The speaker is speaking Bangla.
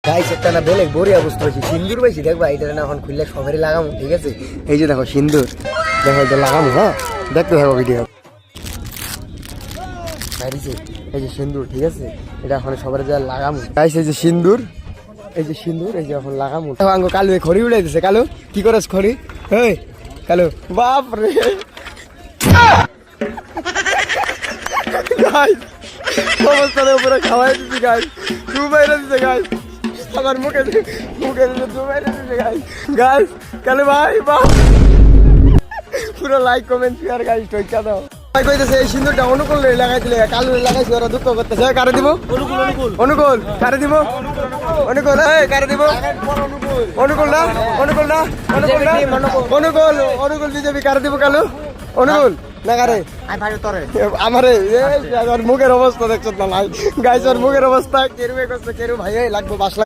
গাইস একটা না বেলেগ বড়ি অবস্থা হয়েছে, সিন্দুর পাইছি দেখবা, এটা না এখন খুললে সবারই লাগামো, ঠিক আছে? এই যে দেখো সিন্দুর, দেখো এটা লাগামো, হ্যাঁ দেখতে থাকো ভিডিও। এই যে সিন্দুর, ঠিক আছে? এটা এখন সবার যা লাগামো গাইস, এই যে সিন্দুর, এই যে সিন্দুর, এই যে এখন লাগামো। আঙ্গো কালু খড়ি উড়াই দিছে। কালু কি করস খড়ি? এই কালু, বাপ রে গাইস, অবস্থার উপরে খাওয়াই দিছি গাইস, দু বাইরে দিছে গাইস, আমার মুখে দু বাইরে দিছে গাইস। গাইস কালু ভাই বাপ, পুরো লাইক কমেন্ট শেয়ার গাইস টইকা দাও। ভাই কইতেছে এই সিন্দুরটা অনুকূল লাগাই দিলে, কালু লাগাইছে, ওরা দুঃখ করতেছে। কারে দিব? অনুকূল কারে দিব? অনুকূল এই কারে দিব? অনুকূল না, অনুকূল না, অনুকূল না, অনুকূল বিজেপি কারে দিব? কালু অনুকূল না কারে? আমারে মুখের অবস্থা দেখছো না গাইস, ওর মুখের অবস্থা কেরু করছে, কেরু ভাই লাগবো 5 লাখ।